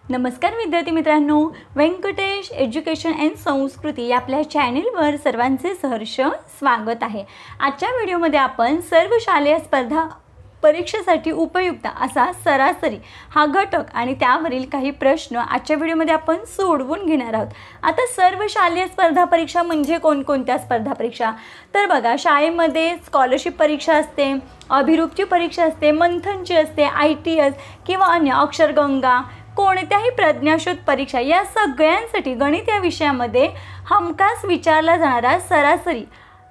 नमस्कार विद्यार्थी मित्रांनो, व्यंकटेश एज्युकेशन अँड संस्कृती या आपल्या चॅनलवर सर्वांचे सहर्ष स्वागत आहे। आजच्या व्हिडिओमध्ये आपण सर्व शालेय स्पर्धा परीक्षेसाठी उपयुक्त असा सरासरी हा घटक आणि त्यावरील काही प्रश्न आजच्या व्हिडिओमध्ये आपण सोडवून घेणार आहोत। आता सर्व शालेय स्पर्धा परीक्षा म्हणजे कोणकोणत्या स्पर्धा परीक्षा? तर बघा, शाळेमध्ये स्कॉलरशिप परीक्षा असते, अभिरूपची परीक्षा असते, मंथनची असते, ITS किंवा अन्य अक्षरगंगा, कोणत्याही प्रज्ञाशोध परीक्षा या सगळ्यांसाठी गणित या विषयामध्ये हमखास विचारला जाणारा सरासरी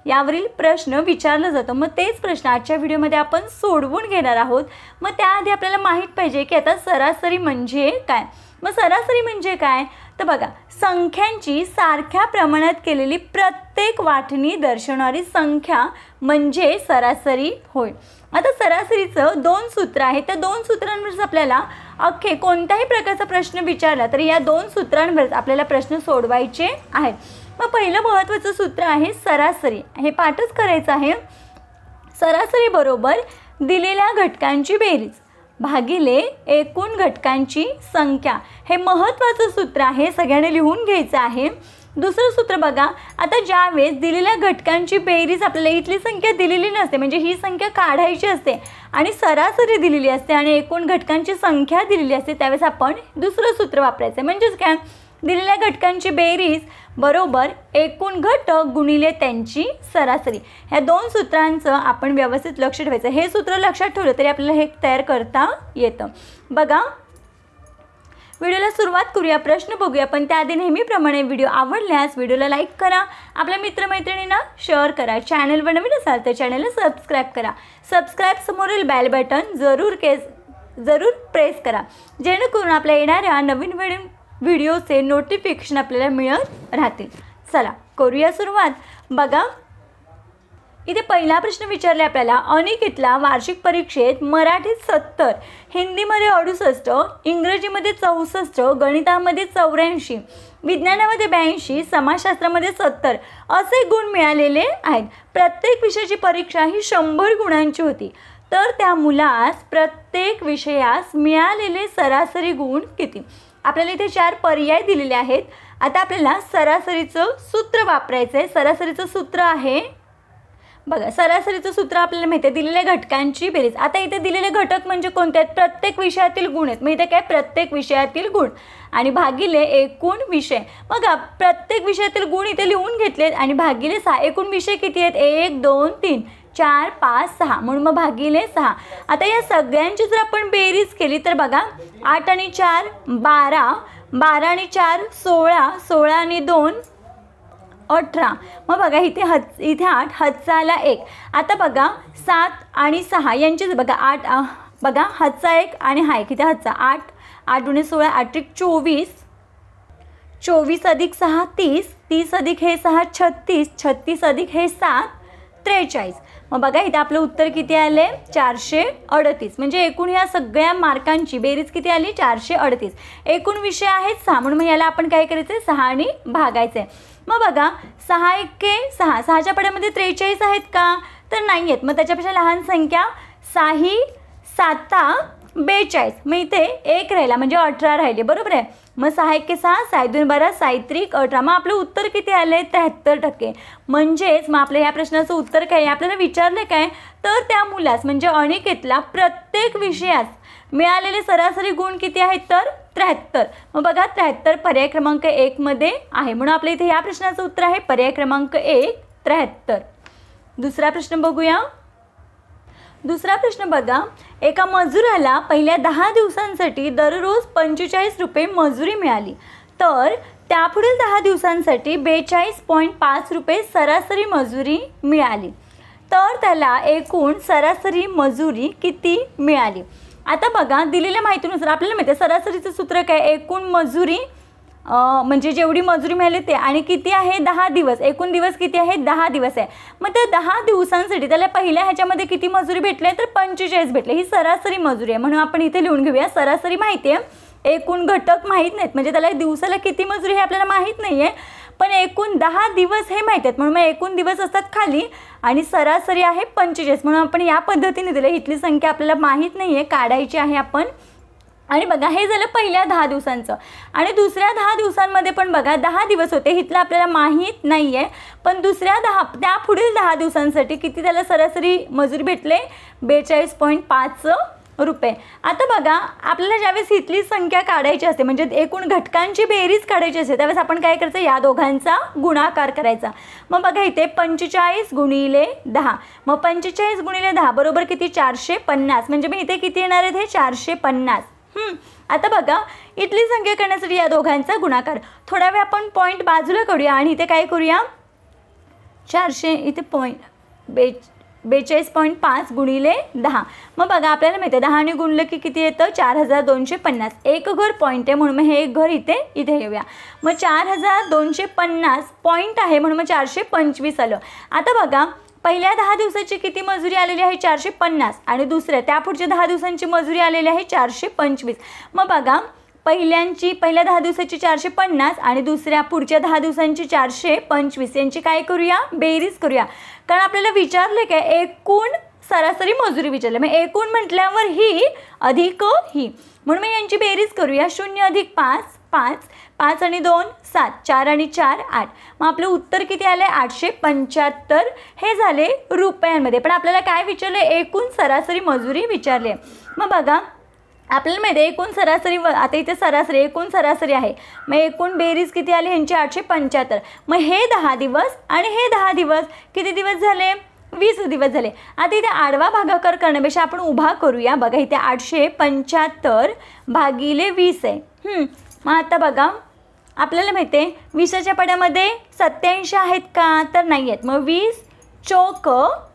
यावरील प्रश्न विचारला जातो। मग तेच प्रश्न आजच्या व्हिडिओमध्ये आपण सोडवून घेणार आहोत। मग त्याआधी आपल्याला माहित पाहिजे की आता सरासरी म्हणजे काय। मग सरासरी म्हणजे काय तर बघा, संख्यांची सारख्या प्रमाणात केलेली प्रत्येक वाटणी दर्शवणारी संख्या म्हणजे सरासरी होय। आता सरासरीचं दोन सूत्र आहेत, त्या दोन सूत्रांवरच आपल्याला अख्खे कोणत्याही प्रकारचा प्रश्न विचारला तरी या दोन सूत्रांवरच आपल्याला प्रश्न सोडवायचे आहेत। मग पहिलं महत्त्वाचं सूत्र आहे सरासरी, हे पाठच करायचं आहे। सरासरी बरोबर दिलेल्या घटकांची बेरीज भागिले एकूण घटकांची संख्या, हे महत्त्वाचं सूत्र आहे, सगळ्यांनी लिहून घ्यायचं आहे। दुसरं सूत्र बघा, आता ज्यावेळेस दिलेल्या घटकांची बेरीज आपल्याला इथली संख्या दिलेली नसते, म्हणजे ही संख्या काढायची असते आणि सरासरी दिलेली असते आणि एकूण घटकांची संख्या दिलेली असते, त्यावेळेस आपण दुसरं सूत्र वापरायचं आहे। म्हणजेच काय, दिलेल्या घटकांची बेरीज बरोबर एकूण घटक गुणिले त्यांची सरासरी, ह्या दोन सूत्रांचं आपण व्यवस्थित लक्ष ठेवायचं। हे सूत्र लक्षात ठेवलं तरी आपल्याला हे तयार करता येतं। बघा, व्हिडिओला सुरुवात करूया, प्रश्न बघूया, पण त्याआधी नेहमीप्रमाणे व्हिडिओ आवडल्यास व्हिडिओला लाईक करा, आपल्या मित्रमैत्रिणींना शेअर करा, चॅनलवर नवीन असाल तर चॅनलला सबस्क्राईब करा, सबस्क्राईब समोरील बेल बटन जरूर प्रेस करा, जेणेकरून आपल्या येणाऱ्या नवीन व्हिडिओचे नोटिफिकेशन आपल्याला मिळत राहतील। चला करूया सुरुवात। बघा, इथे पहिला प्रश्न विचारला आपल्याला, अनिकेतला वार्षिक परीक्षेत मराठीत 70, हिंदीमध्ये 68, इंग्रजीमध्ये 64, गणितामध्ये 84, विज्ञानामध्ये 82, समाजशास्त्रामध्ये 70 असे गुण मिळालेले आहेत। प्रत्येक विषयाची परीक्षा ही 100 गुणांची होती, तर त्या मुलास प्रत्येक विषयास मिळालेले सरासरी गुण किती? आपल्याला इथे 4 पर्याय दिलेले आहेत। आता आपल्याला सरासरीचं सूत्र वापरायचं आहे। सरासरीचं सूत्र आहे बघा, सरासरीचं सूत्र आपल्याला माहिती आहे, दिलेल्या घटकांची बेरीज। आता इथे दिलेले घटक म्हणजे कोणते आहेत? प्रत्येक विषयातील गुण आहेत। मग इथे काय, प्रत्येक विषयातील गुण आणि भागिले एकूण विषय। बघा, प्रत्येक विषयातील गुण इथे लिहून घेतलेत आणि भागिले 6, एकूण विषय किती आहेत? 1 2 3 4 5 6, म्हणून मग भागिले 6। आता या सगळ्यांची जर आपण बेरीज केली तर बघा, 8 आणि 4 12, 12 आणि 4 16, 16 आणि 2 18, मग बघा इथे 8 हातचा 1। आता बघा 7 आणि 6 यांचीच बघा 8, बघा हातचा 1 आणि हा 1, इथे हातचा 8, 8 गुणे 16 8 24, 24 अधिक 6 30, 30 अधिक हे 6 36, 36 अधिक हे 7 43। मग बघा इथे आपलं उत्तर किती आले? 438। म्हणजे एकूण या सगळ्या मार्कांची बेरीज किती आली? 438। एकूण विषय आहेत 6, म्हणून मग याला आपण काय करायचं? 6 ने भागायचं आहे। मग बघा 6 एके 6, 6च्या पड्यामध्ये 43 आहेत का? तर नाही आहेत। मग त्याच्यापेक्षा लहान संख्या 6 7 42, मग इथे 1 राहिला म्हणजे 18 राहिले, बरोबर आहे। मग 6 एके 6, 6 2 12, 6 3 18, मग आपलं उत्तर किती आले? 73%। म्हणजेच मग आपल्या या प्रश्नाचं उत्तर काय? आपल्याला विचारलं काय तर त्या मुलास म्हणजे अनिकेतला प्रत्येक विषयास मिळालेले सरासरी गुण किती आहेत? तर 73। मग बघा 73 पर्याय क्रमांक 1 मध्ये आहे, म्हणून आपल्या इथे या प्रश्नाचं उत्तर आहे पर्याय क्रमांक 1 73। दुसरा प्रश्न बघूया। दुसरा प्रश्न बघा, एका मजुराला पहिल्या 10 दिवसांसाठी दररोज 45 रुपये मजुरी मिळाली, तर त्यापुढील 10 दिवसांसाठी 42.5 रुपये सरासरी मजुरी मिळाली, तर त्याला एकूण सरासरी मजुरी किती मिळाली? आता बघा, दिलेल्या माहितीनुसार आपल्याला माहिती आहे सरासरीचं सूत्र काय? एकूण मजुरी म्हणजे जेवढी मजुरी मिळाली ते आणि किती आहे? 10 दिवस, एकूण दिवस किती आहे? 10 दिवस आहे। मग त्या 10 दिवसांसाठी त्याला पहिल्या ह्याच्यामध्ये किती मजुरी भेटले? तर 45 भेटले, ही सरासरी मजुरी आहे, म्हणून आपण इथे लिहून घेऊया। सरासरी माहिती आहे, एकूण घटक माहीत नाहीत, म्हणजे त्याला दिवसाला किती मजुरी हे आपल्याला माहीत नाही आहे, पण एकूण 10 दिवस हे माहीत आहेत, म्हणून मग एकूण दिवस असतात खाली आणि सरासरी आहे 45, म्हणून आपण या पद्धतीने दिलं। इथली संख्या आपल्याला माहीत नाही आहे, काढायची आहे आपण आणि बघा हे झालं पहिल्या 10 दिवसांचं. आणि दुसऱ्या 10 दिवसांमध्ये पण बघा 10 दिवस होते, इथलं आपल्याला माहीत नाही आहे. पण दुसऱ्या त्या पुढील 10 दिवसांसाठी किती त्याला सरासरी मजुरी भेटले, 42.5 रुपये. आता बघा आपल्याला ज्यावेळेस इथली संख्या काढायची असते, म्हणजे एकूण घटकांची बेरीज काढायची असते, त्यावेळेस आपण काय करायचं, या दोघांचा गुणाकार करायचा. मग बघा इथे 45 गुणिले 10, मग 45 गुणिले 10 बरोबर किती, 450. म्हणजे मी इथे किती येणार आहेत, हे 450. आता बघा इथली संख्या करण्यासाठी या दोघांचा गुणाकार. थोडा वेळ आपण पॉईंट बाजूला करूया आणि इथे काय करूया, 400 इथे 42.5 गुणिले 10. मग बघा आपल्याला माहिती आहे 10ने गुणलं की किती येतं, 4250. एक घर पॉईंट आहे म्हणून मग हे एक घर इथे येऊया. मग 4250 पॉईंट आहे म्हणून मग 425 आलं. आता बघा पहिल्या 10 दिवसाची किती मजुरी आलेली आहे, 450. आणि दुसऱ्या त्या पुढच्या 10 दिवसांची मजुरी आलेली आहे 425. मग बघा पहिल्या 10 दिवसाची 450 आणि दुसऱ्या पुढच्या 10 दिवसांची 425 यांची काय करूया, बेरीज करूया. कारण आपल्याला विचारले काय, एकूण सरासरी मजुरी विचारले, मग एकूण म्हटल्यावर ही अधिक ही, म्हणून मी यांची बेरीज करूया. 0 अधिक 5 5, 5 आणि 2 7, 4 आणि 4 8. मग आपलं उत्तर किती आले, 875. हे झाले रुपयांमध्ये. पण आपल्याला काय विचारले, एकूण सरासरी मजुरी विचारले. मग बघा आपल्याला माहिती आहे एकूण सरासरी, आता इथे सरासरी एकूण सरासरी आहे, मग एकूण बेरीज किती आली ह्यांची, 875. मग हे 10 दिवस आणि हे 10 दिवस किती दिवस झाले, 20 दिवस झाले. आता इथे आडवा भागाकार करण्यापेक्षा आपण उभा करूया. बघा इथे 875 भागिले 20 आहे. मग आता बघा आपल्याला माहिती आहे 20च्या पाड्यामध्ये 87 आहेत का, तर नाही आहेत. मग 20 चौक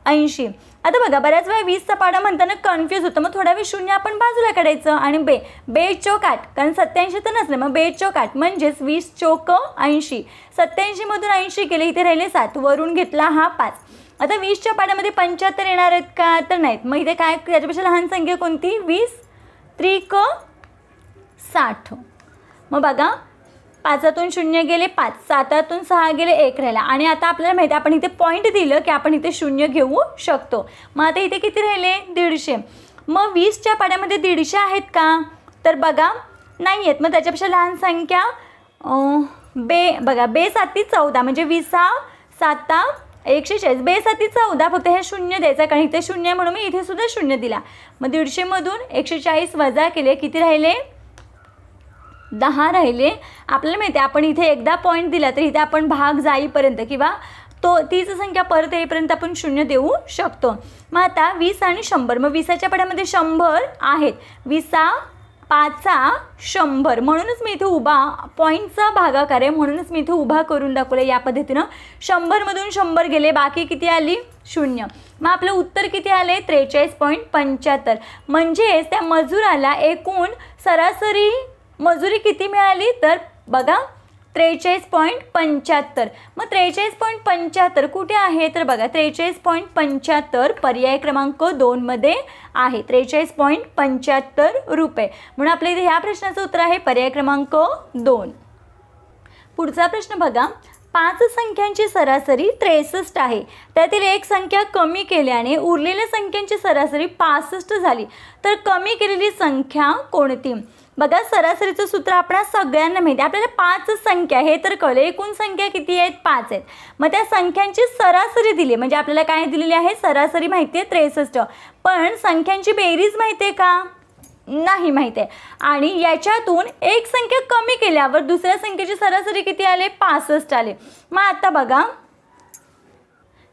80. आता बघा बऱ्याच वेळा 20चा पाडा म्हणताना कन्फ्यूज होतं, मग थोडा वेळ 0 आपण बाजूला काढायचं आणि बे चौक 8, कारण 87 तर नसलं, मग बे चौक 8 म्हणजेच 20 चौक 80. 87 मधून 80 केले, इथे राहिले 7, वरून घेतला हा 5. आता 20च्या पाड्यामध्ये 75 येणार आहेत का, तर नाहीत. मग इथे काय, त्याच्यापेक्षा लहान संख्या कोणती, 20 त्रिक 60. मग बघा 5तून 0 गेले 5, 7तून 6 गेले 1 राहिला. आणि आता आपल्याला माहिती आहे आपण इथे पॉईंट दिलं की आपण इथे 0 घेऊ शकतो. मग आता इथे किती राहिले, 150. मग 20च्या पाड्यामध्ये 150 आहेत का, तर बघा नाही आहेत. मग त्याच्यापेक्षा लहान संख्या बघा बे 7 14, म्हणजे 20 7 140, बे 7 14. फक्त हे 0 द्यायचं, कारण इथे 0 आहे म्हणून मी इथे सुद्धा 0 दिला. मग 150 मधून 140 वजा केले, किती राहिले, 10 राहिले. आपल्याला माहिती आहे आपण इथे एकदा पॉईंट दिला तर इथे आपण भाग जाईपर्यंत किंवा तीच संख्या परत येईपर्यंत आपण 0 देऊ शकतो. मग आता 20 आणि 100, मग 20च्या पाड्यामध्ये 100 आहेत, 20 5 100, म्हणूनच मी इथे उभा पॉईंटचा भागाकार आहे म्हणूनच मी इथे उभा करून दाखवलं या पद्धतीनं. 100 मधून 100 गेले, बाकी किती आली, 0. मग आपलं उत्तर किती आले, 43.75. म्हणजेच त्या मजुराला एकूण सरासरी मजुरी किती मिळाली, तर बघा 43.75. मग 43.75 कुठे आहे, तर बघा 43.75 पर्याय क्रमांक 2 मध्ये आहे, 43.75 रुपये. म्हणून आपल्या इथे ह्या प्रश्नाचं उत्तर आहे पर्याय क्रमांक 2. पुढचा प्रश्न बघा, 5 संख्यांची सरासरी 63 आहे, त्यातील एक संख्या कमी केल्याने उरलेल्या संख्यांची सरासरी 65 झाली, तर कमी केलेली संख्या कोणती. बघा सरासरीचं सूत्र आपल्या सगळ्यांना माहिती आहे. आपल्याला 5 संख्या हे तर कळलं, एकूण संख्या किती आहेत, 5 आहेत. मग त्या संख्यांची सरासरी दिली, म्हणजे आपल्याला काय दिलेली आहे, सरासरी माहिती आहे 63. पण संख्यांची बेरीज माहिती आहे का, नाही माहिती आहे. आणि याच्यातून एक संख्या कमी केल्यावर दुसऱ्या संख्येची सरासरी किती आले, 65 आले. मग आता बघा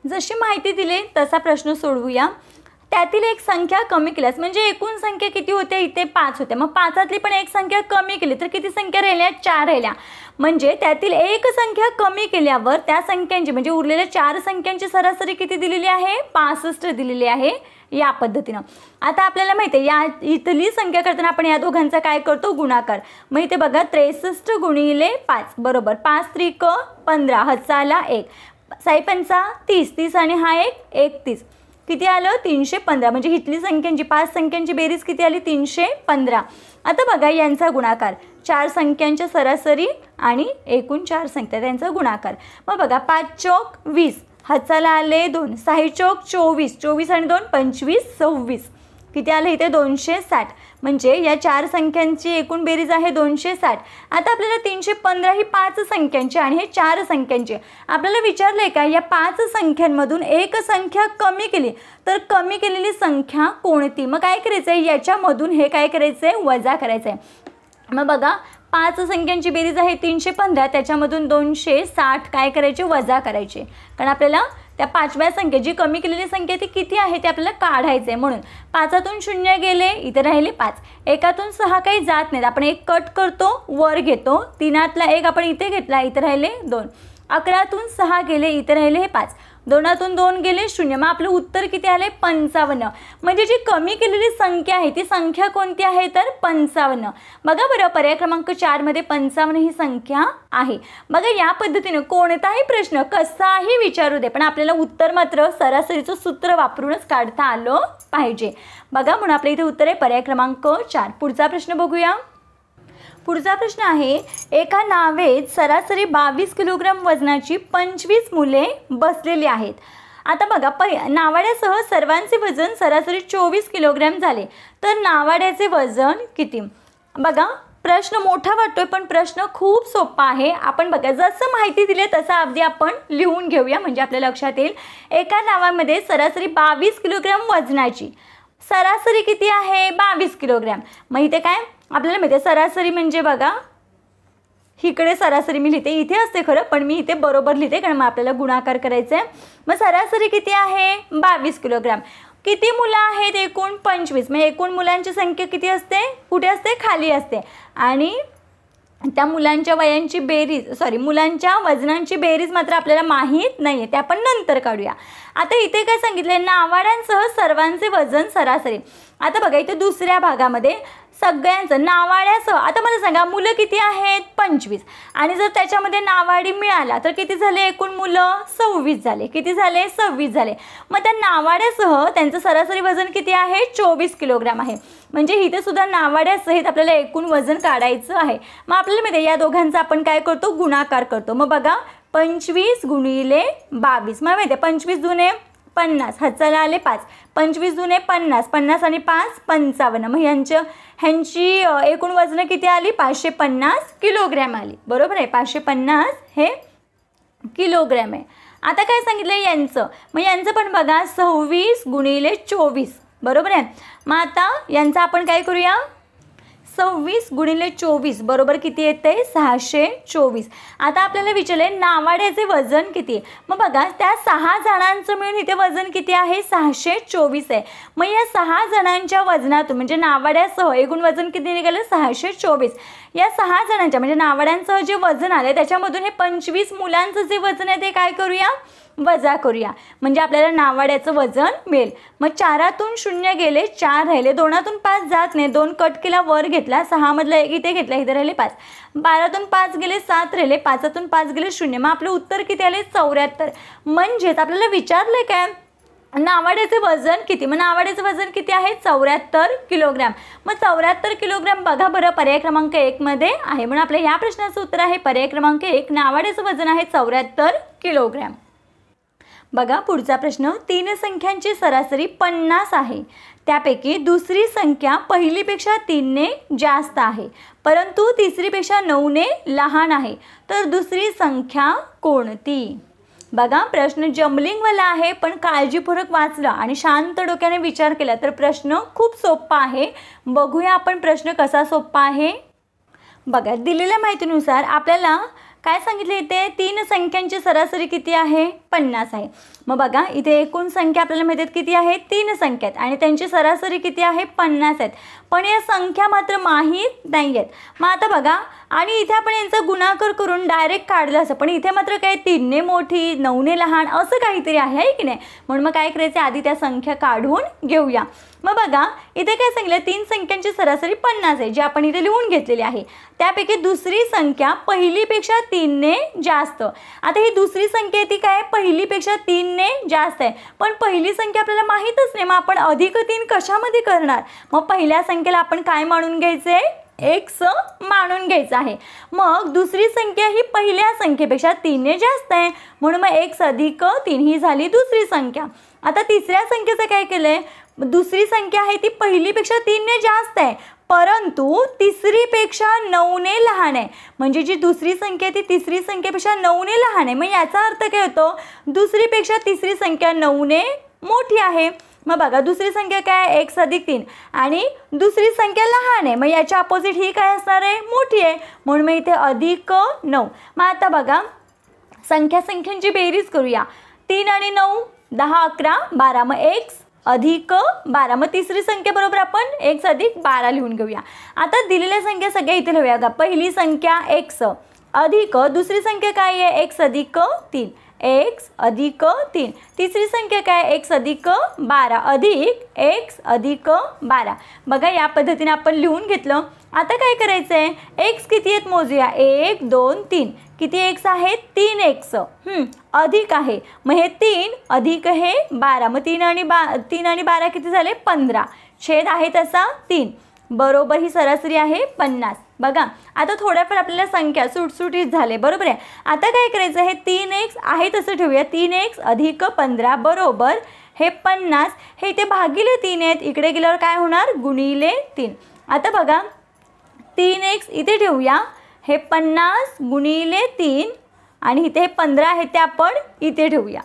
जशी माहिती दिली तसा प्रश्न सोडवूया. त्यातील एक संख्या कमी केल्यास, म्हणजे एकूण संख्या किती होते, इथे 5 होते, मग 5तली पण एक संख्या कमी केली तर किती संख्या राहिल्या, 4 राहिल्या. म्हणजे त्यातील एक संख्या कमी केल्यावर त्या संख्यांची म्हणजे उरलेल्या 4 संख्यांची सरासरी किती दिलेली आहे, 65 दिलेली आहे या पद्धतीनं. आता आपल्याला माहिती आहे या इथली संख्या करताना आपण या दोघांचा काय करतो, गुणाकार. मग इथे बघा 63 गुणिले 5 बरोबर 5 त्रिक 15, हचाला 1, 6 पंचा 30, 30 आणि हा 1 31, किती आलं, 315. म्हणजे इथली संख्यांची 5 संख्यांची बेरीज किती आली, 315. आता बघा यांचा गुणाकार, 4 संख्यांच्या सरासरी आणि एकूण 4 संख्या त्यांचा गुणाकार. मग बघा 5 चौक 20, हचाला आले 2, 6 चौक 24, 24 आणि 2 25, 26, किती आलं इथे 260, म्हणजे या 4 संख्यांची एकूण बेरीज आहे 260. आता आपल्याला 315 ही 5 संख्यांची आणि हे 4 संख्यांची. आपल्याला विचारलं आहे का या 5 संख्यांमधून एक संख्या कमी केली तर कमी केलेली संख्या कोणती. मग काय करायचं आहे, याच्यामधून हे काय करायचं आहे, वजा करायचं आहे. मग बघा 5 संख्यांची बेरीज आहे 315, त्याच्यामधून 260 काय करायचे, वजा करायचे. कारण आपल्याला त्या 5व्या संख्या जी कमी केलेली संख्या ती किती आहे ते आपल्याला काढायचं आहे. म्हणून 5तून 0 गेले, इथे राहिले 5. 1तून 6 काही जात नाहीत, आपण 1 कट करतो, वर घेतो. 3तला 1 आपण इथे घेतला, इथे राहिले 2. 11तून 6 गेले, इथे राहिले हे 5. 2तून 2 गेले 0. मग आपलं उत्तर किती आले, 55. म्हणजे जी कमी केलेली संख्या आहे ती संख्या कोणती आहे तर 55. बघा बरं, पर्याय क्रमांक 4 मध्ये 55 ही संख्या आहे. बघा या पद्धतीने कोणताही प्रश्न कसाही विचारू दे पण आपल्याला उत्तर मात्र सरासरीचं सूत्र वापरूनच काढता आलं पाहिजे. बघा म्हणून आपल्या इथे उत्तर आहे पर्याय क्रमांक 4. पुढचा प्रश्न बघूया. पुढचा प्रश्न आहे, एका नावेत सरासरी 22 किलोग्राम वजनाची 25 मुले बसलेली आहेत. आता बघा नावाड्यासह सर्वांचे वजन सरासरी 24 किलोग्राम झाले तर नावाड्याचे वजन किती. बघा प्रश्न मोठा वाटतोय पण प्रश्न खूप सोपा आहे. आपण बघा जसं माहिती दिली तसं अगदी आपण लिहून घेऊया म्हणजे आपल्या लक्षात येईल. एका नावामध्ये सरासरी 22 किलोग्राम वजनाची सरासरी किती आहे 22 किलोग्राम. मग इथे काय आपल्याला माहिती आहे सरासरी म्हणजे बघा इकडे सरासरी मी लिहिते, इथे असते खरं पण मी इथे बरोबर लिहिते कारण मग आपल्याला गुणाकार करायचा आहे. मग सरासरी किती आहे 22 किलोग्राम. किती मुलं आहेत एकूण 25. मग एकूण मुलांची संख्या किती असते, कुठे असते, खाली असते. आणि त्या मुलांच्या वयांची बेरीज मुलांच्या वजनांची बेरीज मात्र आपल्याला माहीत नाही आहे, ते आपण नंतर काढूया. आता इथे काय सांगितलं आहे, नावाड्यांसह सर्वांचे वजन सरासरी. आता बघा इथे दुसऱ्या भागामध्ये सगळ्यांचं नावाड्यासह. आता मला सांगा मुलं किती आहेत 25 आणि जर त्याच्यामध्ये नावाडी मिळाला तर किती झाले एकूण मुलं 26 झाले. किती झाले 26 झाले. मग त्या नावाड्यासह त्यांचं सरासरी वजन किती आहे 24 किलोग्राम आहे. म्हणजे इथे सुद्धा नावाड्यासहित आपल्याला एकूण वजन काढायचं आहे. मग आपल्याला माहिती आहे या दोघांचा आपण काय करतो गुणाकार करतो. मग बघा 25 गुणिले 22. मग माहिती आहे 25 दुने 50, हाताला आले 5. 25 दुने 50, 50 आणि 5 55. मग ह्यांची एकूण वजन किती आली 550 किलोग्रॅम आली. बरोबर आहे 550 हे किलोग्रॅम आहे. आता काय सांगितलं यांचं, मग यांचं पण बघा 26 गुणिले 24. बरोबर आहे. मग आता यांचं आपण काय करूया 26 गुणिले 24 बरोबर किती येते 624. आता आपल्याला विचारले नावाड्याचे वजन किती. मग बघा त्या 6 जणांचं मिळून इथे वजन किती आहे 624 आहे. मग या 6 जणांच्या वजनातून म्हणजे नावाड्यासह एकूण वजन किती निघालं 624. या 6 जणांच्या म्हणजे नावाड्यांसह जे वजन आले त्याच्यामधून हे 25 मुलांचं जे वजन आहे ते काय करूया वजा करूया म्हणजे आपल्याला नावाड्याचं वजन मिळेल. मग 4तून 0 गेले 4 राहिले. 2तून 5 जात नाही, 2 कट केला वर घेतला, 6 मधला 1 इथे घेतला, इथे राहिले 5. 12तून 5 गेले 7 राहिले, 5तून 5 गेले 0. मग आपलं उत्तर किती आले 74. म्हणजेच आपल्याला विचारलंय काय नावाड्याचे वजन किती. मग नावाड्याचं वजन किती आहे 74 किलोग्राम. मग 74 किलोग्राम बघा बरं पर्याय क्रमांक 1 मध्ये आहे. म्हणून आपल्या ह्या प्रश्नाचं उत्तर आहे पर्याय क्रमांक 1. नावाड्याचं वजन आहे 74 किलोग्राम. बघा पुढचा प्रश्न, 3 संख्यांची सरासरी 50 आहे. त्यापैकी दुसरी संख्या पहिलीपेक्षा 3 ने जास्त आहे परंतु तिसरीपेक्षा 9 ने लहान आहे तर दुसरी संख्या कोणती. बघा प्रश्न जम्बलिंगवाला आहे पण काळजीपूर्वक वाचला आणि शांत डोक्याने विचार केला तर प्रश्न खूप सोपा आहे. बघूया आपण प्रश्न कसा सोपा आहे. बघा दिलेल्या माहितीनुसार आपल्याला काय सांगितले इथे 3 संख्यांची सरासरी किती आहे 50 आहे. मग बघा इथे एकूण संख्या आपल्याला माहिती आहेत किती आहे 3 संख्या आहेत आणि त्यांची सरासरी किती आहे 50 आहेत. पण या संख्या मात्र माहीत नाही आहेत. मग आता बघा आणि इथे आपण यांचा गुणाकार करून डायरेक्ट काढलं असं पण इथे मात्र काय 3 ने मोठी 9 ने लहान असं काहीतरी आहे की नाही. म्हणून मग काय करायचं आधी त्या संख्या काढून घेऊया. मग बघा इथे काय सांगितलं 3 संख्यांची सरासरी 50 आहे जी आपण इथे लिहून घेतलेली आहे. त्यापैकी दुसरी संख्या पहिलीपेक्षा 3 ने जास्त. आता ही दुसरी संख्या ती काय पहिलीपेक्षा 3 ने जास्त आहे पण पहिली संख्या आपल्याला माहीतच नाही. मग आपण अधिक 3 कशामध्ये करणार. मग पहिल्या संख्येला आपण काय मानून घ्यायचे x मानून घ्यायचं आहे. मग दुसरी संख्या ही पहिल्या संख्येपेक्षा 3 ने जास्त आहे म्हणून मग x अधिक 3 ही झाली दुसरी संख्या. आता तिसऱ्या संख्येचं काय केलंय दुसरी संख्या आहे ती पहिलीपेक्षा 3ने जास्त आहे, परंतु तिसरीपेक्षा 9ने लहान आहे. म्हणजे जी दुसरी संख्या ती तिसरी संख्येपेक्षा 9ने लहान आहे. मग याचा अर्थ काय होतो, दुसरीपेक्षा तिसरी संख्या 9ने मोठी आहे. मग बघा दुसरी संख्या काय आहे, x अधिक 3 आणि दुसरी संख्या लहान आहे. मग याच्या अपोजिट ही काय असणार आहे, मोठी आहे. म्हणून मग इथे अधिक 9. मग आता बघा संख्यांची बेरीज करूया. 3 आणि 9 10 11 12. मग x अधिक 12. मग तिसरी संख्या बरोबर आपण x अधिक 12 लिहून घेऊया. आता दिलेल्या संख्या सगळ्या इथे लिहूया का. पहिली संख्या x अधिक दुसरी संख्या काय आहे, x अधिक 3. x अधिक 3. तिसरी संख्या काय, x अधिक 12 अधिक x अधिक 12. बघा या पद्धतीने आपण लिहून घेतलं. आता काय करायचं आहे, x किती आहेत मोजूया. 1 2 3. किती x आहेत, 3x. अधिक आहे. मग हे 3 अधिक हे 12. मग 3 आणि 12 किती झाले, 15. छेद आहे तसा 3. बरोबर ही सरासरी आहे 50. बघा आता थोड्याफार आपल्याला संख्या सुटसुटीत झाले, बरोबर आहे. आता काय करायचं, हे 3x आहे तसं ठेवूया. 3x अधिक 15 बरोबर हे 50. हे इथे भागिले 3 आहेत, इकडे गेल्यावर काय होणार, गुणिले 3. आता बघा 3x इथे ठेवूया. हे 50 गुणिले 3 आणि इथे हे 15 आहे ते आपण इथे ठेवूया.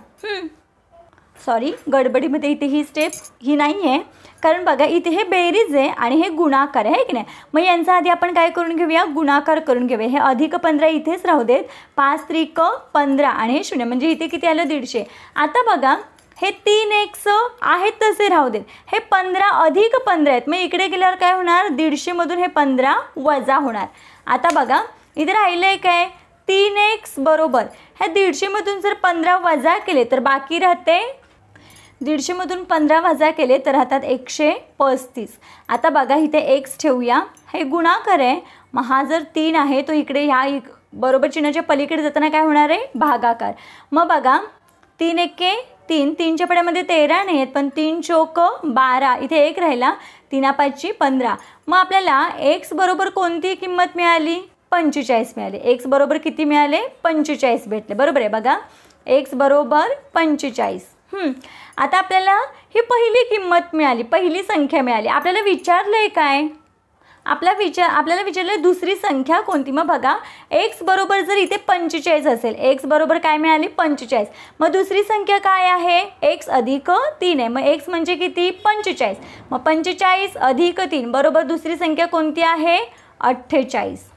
सॉरी गडबडीमध्ये इथे ही स्टेप ही नाही आहे, कारण बघा इथे हे बेरीज आहे आणि हे गुणाकार आहे की नाही. मग यांचा आधी आपण काय करून घेऊया, गुणाकार करून घेऊया. हे अधिक 15 इथेच राहू देत. 5 त्रिक 15 आणि हे 0 म्हणजे इथे किती आलं, 150. आता बघा हे 3x आहेत तसे राहू देत. हे 15 अधिक 15 आहेत. मग इकडे गेल्यावर काय होणार, 150 मधून हे 15 वजा होणार. आता बघा इथे राहिलं आहे काय, 3x बरोबर ह्या 150 मधून जर 15 वजा केले तर बाकी राहते, 150 मधून 15 वजा केले तर राहतात 135. आता बघा इथे x ठेवूया. हे गुणाकार आहे. मग हा जर 3 आहे तो इकडे ह्या बरोबर चिन्हाच्या पलीकडे जाताना काय होणार आहे, भागाकार. मग बघा 3 एके 3. 3च्या पड्यामध्ये 13 नाही आहेत, पण 3 चोक 12. इथे 1 राहिला. 3 5 15. मग आपल्याला x बरोबर कोणती किंमत मिळाली, 45 मिळाले. x बरोबर किती मिळाले, 45 भेटले. बरोबर आहे. बघा x बरोबर 45. आता आपल्याला ही पहिली किंमत मिळाली, पहिली संख्या मिळाली. आपल्याला विचारलं आहे काय, आपल्याला विचारलं दुसरी संख्या कोणती. मग बघा x बरोबर जर इथे 45 असेल, x बरोबर काय मिळाली, 45. मग दुसरी संख्या काय आहे, x अधिक 3 आहे. मग x म्हणजे किती, 45. मग 45 अधिक 3 बरोबर दुसरी संख्या कोणती आहे, 48.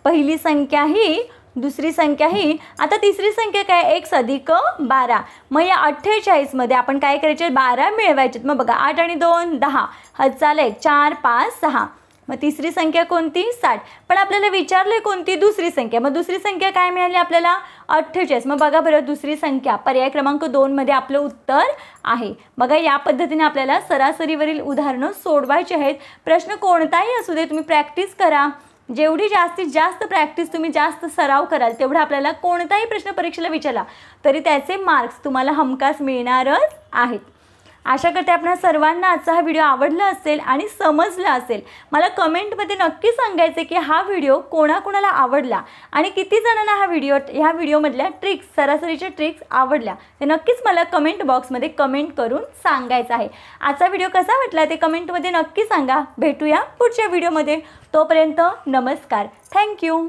पहिली संख्या ही, दुसरी संख्या ही. आता तिसरी संख्या काय, x अधिक 12. मग या 48 मध्ये आपण काय करायचे, 12 मिळवायचे. मग बघा 8 आणि 2 10. हातचाल 1 4 5 6. मग तिसरी संख्या कोणती, 60. पण आपल्याला विचारले कोणती, दुसरी संख्या. मग दुसरी संख्या काय मिळाली आपल्याला, 48. मग बघा बरं दुसरी संख्या पर्याय क्रमांक 2 मध्ये आपलं उत्तर आहे. बघा या पद्धतीने आपल्याला सरासरीवरील उदाहरणं सोडवायची आहेत. प्रश्न कोणताही असू दे तुम्ही प्रॅक्टिस करा. जेवढी जास्तीत जास्त प्रॅक्टिस तुम्ही जास्त सराव कराल तेवढा आपल्याला कोणताही प्रश्न परीक्षेला विचारला तरी त्याचे मार्क्स तुम्हाला हमखास मिळणारच आहेत. आशा करते आपल्या सर्वांना आजचा हा व्हिडिओ आवडला असेल आणि समजला असेल. मला कमेंटमध्ये नक्की सांगायचे की हा व्हिडिओ कोणाकोणाला आवडला आणि किती जणांना ह्या व्हिडिओमधल्या ट्रिक्स, सरासरीच्या ट्रिक्स आवडल्या ते नक्कीच मला कमेंट बॉक्समध्ये कमेंट करून सांगायचं आहे. आजचा व्हिडिओ कसा वाटला ते कमेंटमध्ये नक्की सांगा. भेटूया पुढच्या व्हिडिओमध्ये. तोपर्यंत नमस्कार. थँक्यू.